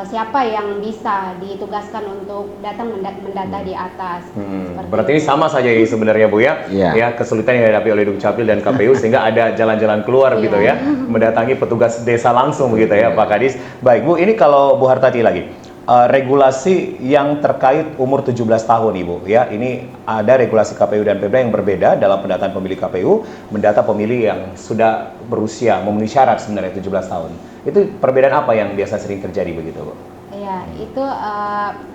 siapa yang bisa ditugaskan untuk datang mendata di atas. Seperti Berarti ini itu. sama saja ya sebenarnya, Bu ya? Iya. Ya, kesulitan yang dihadapi oleh Dukcapil dan KPU sehingga ada jalan-jalan keluar Iya. gitu ya, mendatangi petugas desa langsung begitu ya, Pak Kadis. Baik, Bu, ini kalau Bu Hartati lagi. Regulasi yang terkait umur 17 tahun, Ibu ya. Ini ada regulasi KPU dan Pemda yang berbeda dalam pendataan pemilih KPU, mendata pemilih yang sudah berusia memenuhi syarat sebenarnya 17 tahun. Itu perbedaan apa yang biasa sering terjadi begitu, Bu? Ya, itu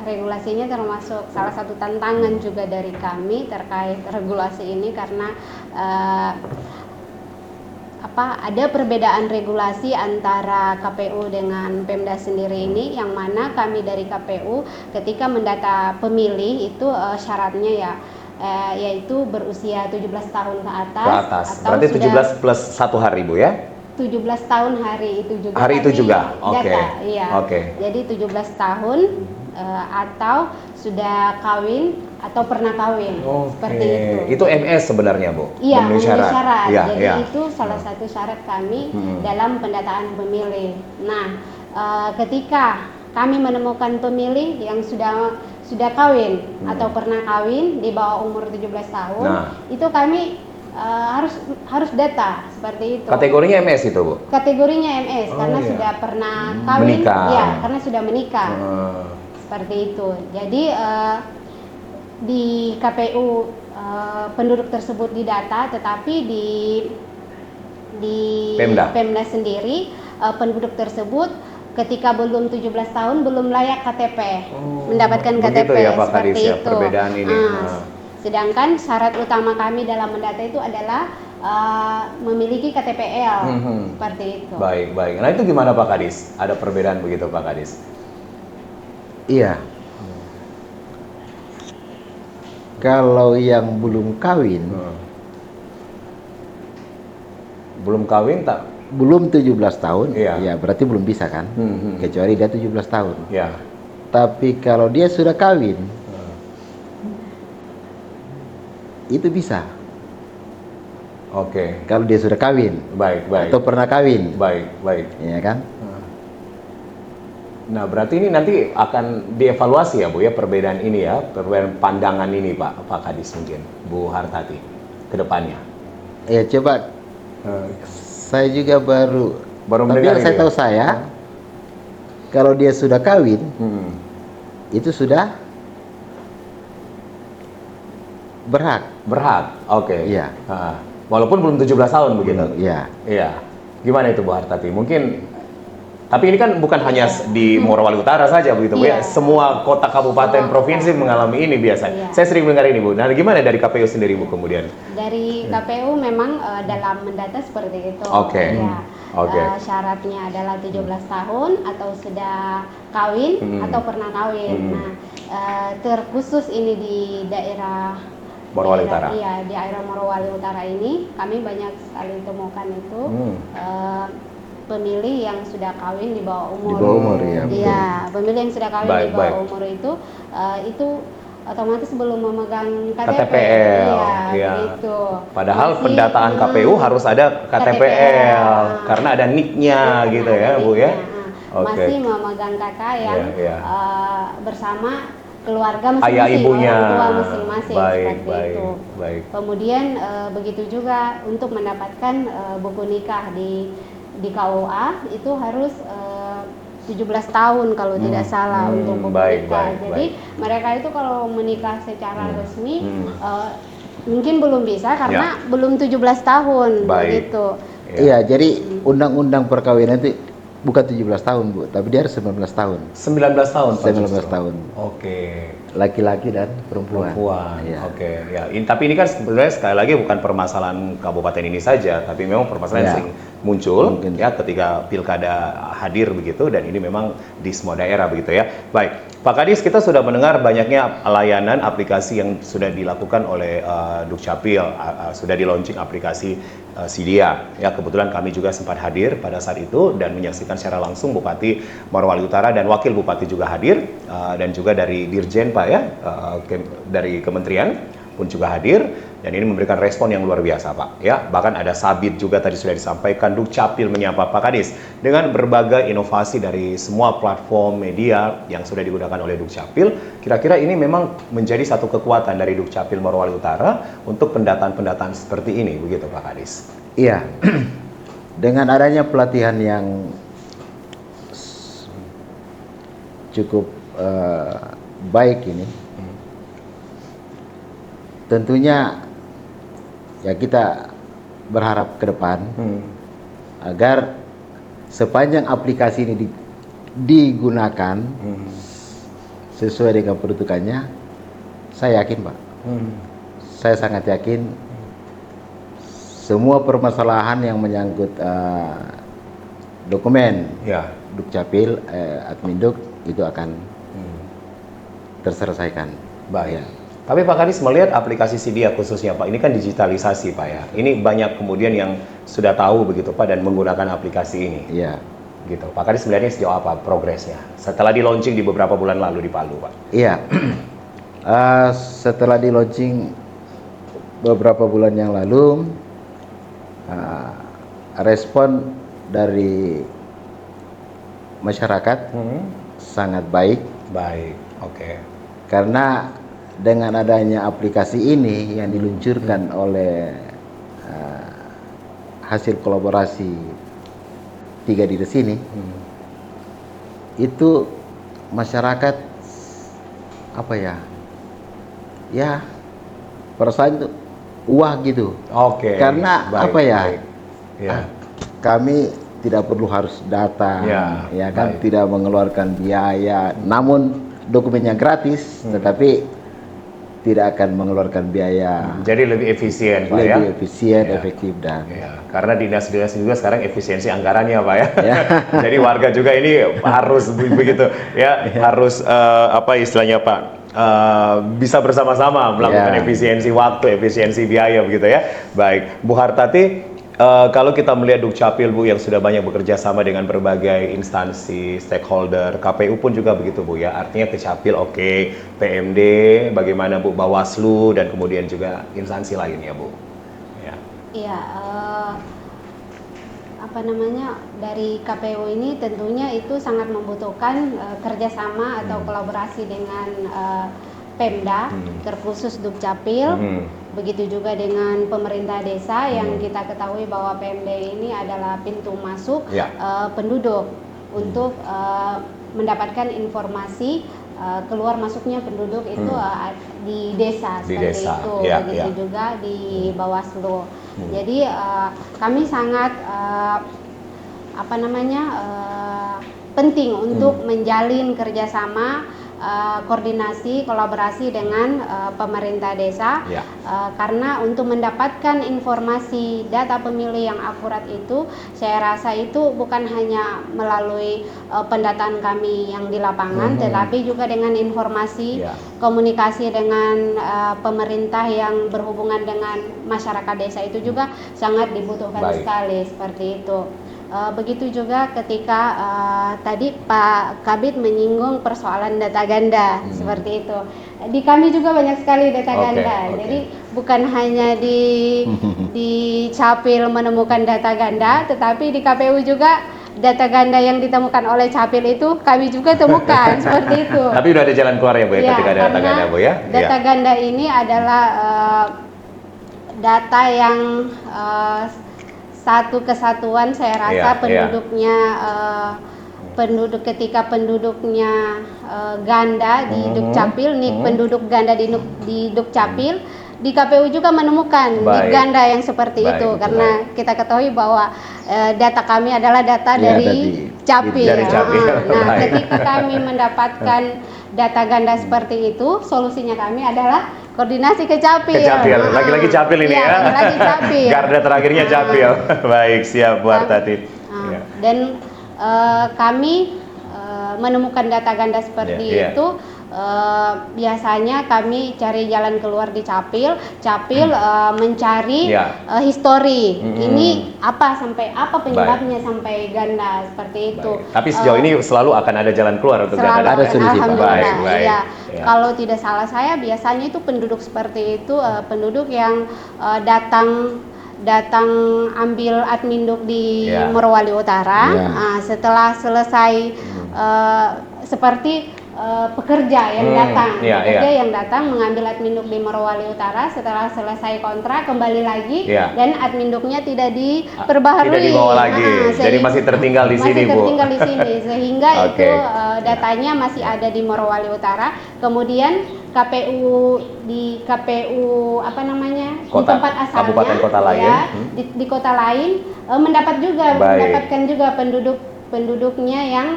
regulasinya termasuk salah satu tantangan juga dari kami terkait regulasi ini karena ada perbedaan regulasi antara KPU dengan Pemda sendiri ini, yang mana kami dari KPU ketika mendata pemilih itu syaratnya yaitu berusia 17 tahun ke atas. Ke atas. Atau Berarti sudah 17 plus 1 hari, Bu ya? 17 tahun hari itu juga. Hari itu kami juga? Oke. data, iya. Oke. Jadi 17 tahun atau sudah kawin atau pernah kawin. Seperti itu. Itu MS sebenarnya, Bu? Iya, Memenuhi memenuhi syarat. Iya, Jadi iya. itu salah satu syarat kami dalam pendataan pemilih. Nah, ketika kami menemukan pemilih yang sudah kawin atau pernah kawin di bawah umur 17 tahun, Nah. itu kami harus data seperti itu. Kategorinya MS itu, Bu? Kategorinya MS karena iya. sudah pernah kawin, Menikah. ya, karena sudah menikah. Hmm. Seperti itu. Jadi di KPU penduduk tersebut didata, tetapi di Pemda. sendiri penduduk tersebut ketika belum 17 tahun belum layak KTP, mendapatkan KTP begitu ya, Pak seperti Kadis, ya, itu. perbedaan ini. Sedangkan syarat utama kami dalam mendata itu adalah memiliki KTPL, seperti itu. Baik, baik. Nah, itu gimana, Pak Kadis? Ada perbedaan begitu, Pak Kadis? Iya. Kalau yang belum kawin, Belum kawin tak? belum 17 tahun, Iya. ya berarti belum bisa kan? Kecuali dia 17 tahun. Ya. Tapi kalau dia sudah kawin, itu bisa. Oke. Kalau dia sudah kawin Baik, baik. atau pernah kawin, Baik, baik. ya kan? Nah, berarti ini nanti akan dievaluasi ya, Bu ya, perbedaan ini ya, perbedaan pandangan ini, Pak Kadis mungkin, Bu Hartati, ke depannya. Ya coba, saya juga baru tapi mendengar yang saya ini tahu ya? kalau dia sudah kawin, itu sudah berhak. Berhak, oke. Iya. Walaupun belum 17 tahun begitu. Iya. Iya. Gimana itu Bu Hartati? Mungkin, tapi ini kan bukan hanya di Morowali Utara saja begitu Bu ya. Iya. Semua kota kabupaten Semua provinsi kota. mengalami ini biasanya. Iya. Saya sering mendengar ini Bu. Nah, gimana dari KPU sendiri Bu kemudian? Dari KPU memang dalam mendata seperti itu. Oke. Ya. Oke. Syaratnya adalah 17 tahun atau sudah kawin atau pernah kawin. Nah, terkhusus ini di daerah Morowali Utara. Iya, di daerah Morowali Utara ini kami banyak sekali temukan itu pemilih yang sudah kawin di bawah umur. Di bawah umur, ya, betul. Iya, pemilih yang sudah kawin Baik, di bawah baik. umur itu otomatis belum memegang KTP. KTPL, iya. Begitu. Padahal Masih, pendataan KPU harus ada KTPL karena ada NIK-nya gitu ya Bu ya. Oke. Masih memegang kakak yang Iya. bersama keluarga Ayah masing-masing, ibunya. orang tua masing-masing Baik, seperti baik, itu. baik. Kemudian begitu juga untuk mendapatkan buku nikah di KUA itu harus 17 tahun kalau tidak salah untuk buku baik, nikah. baik, Jadi baik. mereka itu kalau menikah secara resmi mungkin belum bisa karena belum 17 tahun Baik. begitu. Iya, jadi undang-undang perkawinan itu bukan 17 tahun, Bu, tapi dia harus 19 tahun. 19 tahun Pak 19 justru? tahun. Oke. Laki-laki dan perempuan. Perempuan. Iya. Oke, ya. Tapi ini kan sebenarnya sekali lagi bukan permasalahan kabupaten ini saja, tapi memang permasalahan yang Ya. sering muncul Mungkin. ya ketika pilkada hadir begitu, dan ini memang di semua daerah begitu ya. Baik, Pak Kadis, kita sudah mendengar banyaknya layanan aplikasi yang sudah dilakukan oleh Dukcapil, sudah di launching aplikasi Sidia. Ya, kebetulan kami juga sempat hadir pada saat itu dan menyaksikan secara langsung Bupati Morowali Utara dan Wakil Bupati juga hadir, dan juga dari Dirjen Pak ya, dari Kementerian pun juga hadir, dan ini memberikan respon yang luar biasa Pak ya. Bahkan ada sabit juga tadi sudah disampaikan, Dukcapil menyapa Pak Kadis dengan berbagai inovasi dari semua platform media yang sudah digunakan oleh Dukcapil. Kira-kira ini memang menjadi satu kekuatan dari Dukcapil Morowali Utara untuk pendataan-pendataan seperti ini begitu Pak Kadis. Iya. Dengan adanya pelatihan yang cukup baik ini, tentunya ya kita berharap ke depan agar sepanjang aplikasi ini digunakan sesuai dengan peruntukannya, saya yakin Pak, saya sangat yakin semua permasalahan yang menyangkut dokumen Ya. Dukcapil, Adminduk itu akan terselesaikan. Baik. Ya. Tapi Pak Kadis melihat aplikasi Sidia khususnya Pak, ini kan digitalisasi Pak ya. Ini banyak kemudian yang sudah tahu begitu Pak dan menggunakan aplikasi ini. Iya. Gitu. Pak Kadis melihatnya sejauh apa progresnya setelah di launching di beberapa bulan lalu di Palu Pak? Iya. Setelah di launching beberapa bulan yang lalu, respon dari masyarakat sangat baik. Baik, oke. Karena dengan adanya aplikasi ini yang diluncurkan oleh hasil kolaborasi 3 dinas ini, itu masyarakat apa ya? Ya, perasaan itu wah gitu. Oke. Karena baik, apa ya? baik. Ya. Kami tidak perlu harus datang, Ya, kan, baik. tidak mengeluarkan biaya. Namun dokumennya gratis, tetapi tidak akan mengeluarkan biaya. Jadi lebih efisien Pak ya. Lebih efisien, Ya. efektif dan Ya, karena dinas-dinas juga sekarang efisiensi anggarannya Pak ya. Ya. Jadi warga juga ini harus begitu ya, harus apa istilahnya Pak, bisa bersama-sama melakukan Ya. efisiensi waktu, efisiensi biaya begitu ya. Baik, Bu Hartati, kalau kita melihat Dukcapil Bu yang sudah banyak bekerja sama dengan berbagai instansi, stakeholder, KPU pun juga begitu Bu ya. Artinya Kecapil oke, PMD, bagaimana Bu, Bawaslu dan kemudian juga instansi lainnya Bu. Ya. Iya, apa namanya, dari KPU ini tentunya itu sangat membutuhkan kerjasama atau kolaborasi dengan Pemda, terkhusus Dukcapil, begitu juga dengan pemerintah desa yang kita ketahui bahwa Pemda ini adalah pintu masuk Ya. penduduk untuk mendapatkan informasi keluar masuknya penduduk itu di desa Di seperti desa, itu. ya, Begitu ya. juga di Bawaslu. Jadi kami sangat penting untuk menjalin kerjasama, koordinasi, kolaborasi dengan pemerintah desa, Ya. karena untuk mendapatkan informasi data pemilih yang akurat itu, saya rasa itu bukan hanya melalui pendataan kami yang di lapangan, tetapi juga dengan informasi, Ya. komunikasi dengan pemerintah yang berhubungan dengan masyarakat desa itu juga sangat dibutuhkan Baik. sekali, seperti itu. Begitu juga ketika tadi Pak Kabid menyinggung persoalan data ganda, seperti itu. Di kami juga banyak sekali data Oke, ganda. oke. Jadi bukan hanya di Capil menemukan data ganda, tetapi di KPU juga data ganda yang ditemukan oleh Capil itu kami juga temukan, seperti itu. Tapi udah ada jalan keluar ya Bu ya, Ya, ketika ada data karena ganda Bu ya? data Ya. ganda ini adalah data yang satu kesatuan, saya rasa Iya, penduduknya ketika penduduknya ganda di Dukcapil, nih penduduk ganda di Dukcapil, di KPU juga menemukan nik Baik. ganda yang seperti Baik, itu, baik. karena kita ketahui bahwa data kami adalah data Ya, dari Capil. Dari Capil. Nah, Baik. ketika kami mendapatkan data ganda seperti itu, solusinya kami adalah koordinasi ke Capil. Ke Capil, lagi-lagi Capil ini Iya, ya. lagi-lagi Capil. Garda terakhirnya Capil. Baik, siap Bu Artati. Ya. Dan kami menemukan data ganda seperti Iya, iya. itu, biasanya kami cari jalan keluar di Capil mencari Iya. Histori. Ini apa penyebabnya sampai ganda seperti itu. Baik. Tapi sejauh ini selalu akan ada jalan keluar untuk Selalu data. Ada solusi, Pak. alhamdulillah. Baik, baik. Iya. Ya. Kalau tidak salah saya biasanya itu penduduk seperti itu penduduk yang datang ambil adminduk di Ya. Morowali Utara. Ya. Setelah selesai seperti pekerja yang datang, Iya, pekerja iya. yang datang mengambil adminduk di Morowali Utara, setelah selesai kontrak kembali lagi, Iya. dan adminduknya tidak diperbaharui. Tidak dibawa lagi. Jadi masih tertinggal di sini, Bu. Masih tertinggal di sini, sehingga Oke. itu datanya masih ada di Morowali Utara. Kemudian KPU di Kota, tempat asalnya, kabupaten kota lain. ya, di kota lain Baik. mendapatkan juga penduduknya yang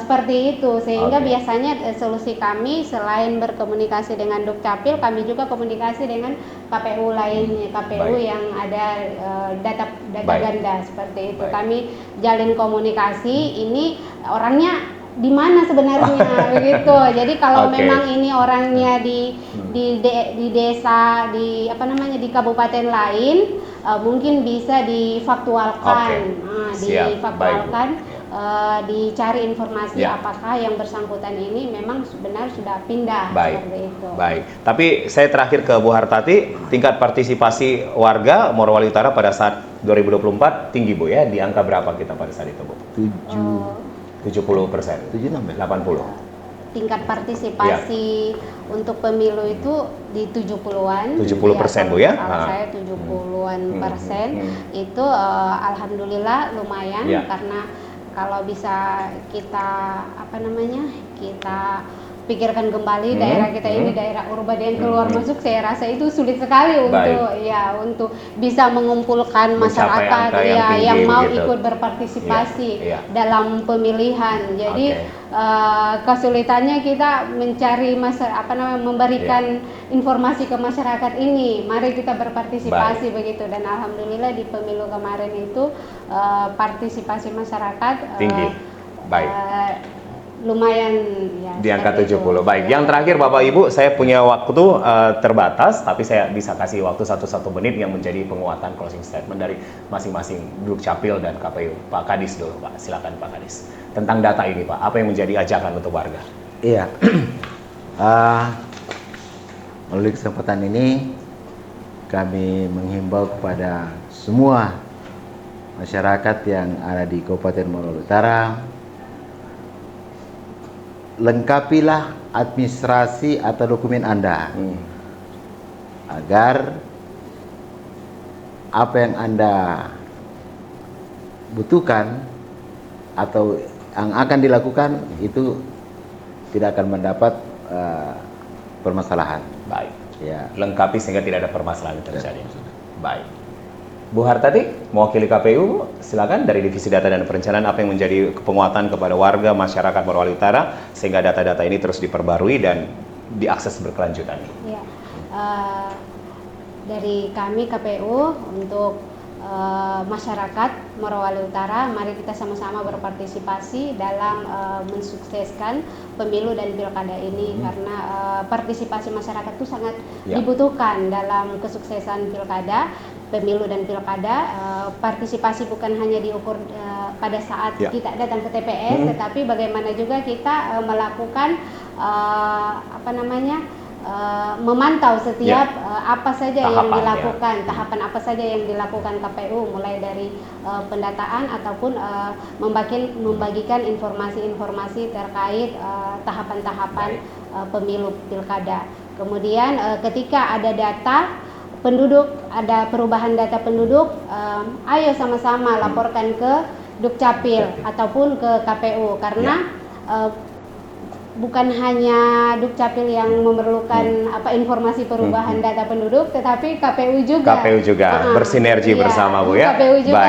seperti itu, sehingga Oke. biasanya solusi kami selain berkomunikasi dengan Dukcapil, kami juga komunikasi dengan KPU lainnya, KPU Baik. yang ada data Baik. ganda seperti itu. Baik. Kami jalin komunikasi, ini orangnya di mana sebenarnya begitu. Jadi kalau Oke. memang ini orangnya di desa, di kabupaten lain, mungkin bisa difaktualkan. Oke. Nah, Siap. difaktualkan, Baik, dicari informasi Ya. apakah yang bersangkutan ini memang benar sudah pindah, Baik, seperti itu. baik. Tapi saya terakhir ke Bu Hartati, tingkat partisipasi warga Morowali Utara pada saat 2024 tinggi Bu ya, di angka berapa kita pada saat itu Bu? 70%, 76 ya? 80. Tingkat partisipasi untuk pemilu itu di 70-an. 70% Bu ya? Kalau saya 70-an persen. Itu alhamdulillah lumayan, Ya. karena kalau bisa kita kita pikirkan kembali daerah kita ini daerah urban yang keluar masuk, saya rasa itu sulit sekali untuk bisa mengumpulkan Mencapai masyarakat angka yang tinggi yang mau begitu. ikut berpartisipasi Iya, iya. dalam pemilihan. Jadi Oke. kesulitannya kita mencari memberikan informasi ke masyarakat ini. Mari kita berpartisipasi begitu, dan alhamdulillah di pemilu kemarin itu partisipasi masyarakat Tinggi. Baik. Lumayan ya, Di angka seperti 70. itu. Baik, yang terakhir Bapak Ibu, saya punya waktu terbatas, tapi saya bisa kasih waktu 1 menit yang menjadi penguatan closing statement dari masing-masing Dukcapil dan KPU. Pak Kadis dulu, Pak. Silakan Pak Kadis. Tentang data ini, Pak, apa yang menjadi ajakan untuk warga? Iya. Melalui kesempatan ini kami menghimbau kepada semua masyarakat yang ada di Kabupaten Morowali Utara, lengkapilah administrasi atau dokumen Anda agar apa yang Anda butuhkan atau yang akan dilakukan itu tidak akan mendapat permasalahan. Baik. Ya. Lengkapi sehingga tidak ada permasalahan yang terjadi. Baik. Bu Hartati, mewakili KPU, silakan dari Divisi Data dan Perencanaan apa yang menjadi penguatan kepada warga masyarakat Morowali Utara sehingga data-data ini terus diperbarui dan diakses berkelanjutan. Ya, dari kami KPU untuk masyarakat Morowali Utara, mari kita sama-sama berpartisipasi dalam mensukseskan pemilu dan pilkada ini karena partisipasi masyarakat itu sangat dibutuhkan dalam kesuksesan pilkada, pemilu dan pilkada. Partisipasi bukan hanya diukur pada saat kita datang ke TPS, tetapi bagaimana juga kita melakukan memantau setiap apa saja tahapan, yang dilakukan, tahapan apa saja yang dilakukan KPU, mulai dari pendataan ataupun membagikan informasi-informasi terkait tahapan-tahapan pemilu pilkada. Kemudian ketika ada data penduduk, ada perubahan data penduduk, ayo sama-sama laporkan ke Dukcapil ataupun ke KPU karena bukan hanya Dukcapil yang memerlukan informasi perubahan data penduduk, tetapi KPU juga. Bersinergi bersama Bu ya. KPU juga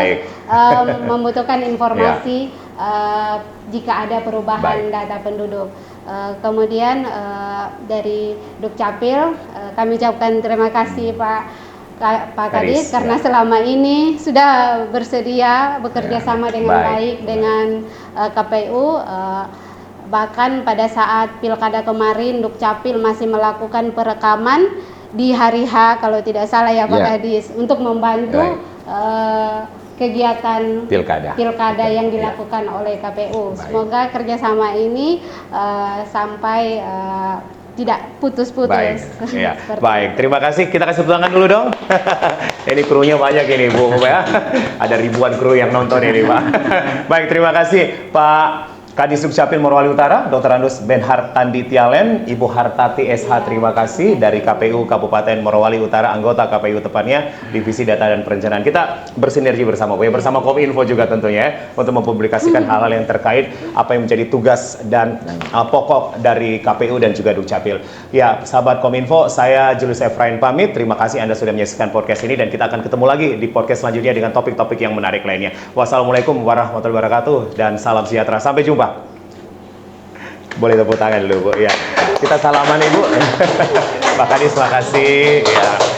membutuhkan informasi jika ada perubahan data penduduk. Kemudian dari Dukcapil kami ucapkan terima kasih Pak Kadis karena selama ini sudah bersedia bekerja sama dengan baik dengan KPU. Bahkan pada saat pilkada kemarin Dukcapil masih melakukan perekaman di hari H kalau tidak salah ya Pak Kadis untuk membantu kegiatan pilkada yang dilakukan oleh KPU. Semoga kerjasama ini sampai tidak putus-putus. Baik, terima kasih. Kita kasih tepuk tangan dulu dong. Ini krunya banyak ini Bu ya. Ada ribuan kru yang nonton ini Pak. Baik, terima kasih Pak Kadis Dukcapil Morowali Utara, Dr. Andus Benhartandi Tialen, Ibu Hartati SH, terima kasih dari KPU Kabupaten Morowali Utara, anggota KPU tepatnya, Divisi Data dan Perencanaan. Kita bersinergi bersama Bu ya, bersama Kominfo juga tentunya ya, untuk mempublikasikan hal-hal yang terkait apa yang menjadi tugas dan pokok dari KPU dan juga Dukcapil. Ya, sahabat Kominfo, saya Julius Efrain pamit. Terima kasih Anda sudah menyaksikan podcast ini dan kita akan ketemu lagi di podcast selanjutnya dengan topik-topik yang menarik lainnya. Wassalamualaikum warahmatullahi wabarakatuh dan salam sejahtera. Sampai jumpa. Boleh tepuk tangan dulu Bu. Ya. Kita salaman Ibu. Pak Kadis, makasih. Ya.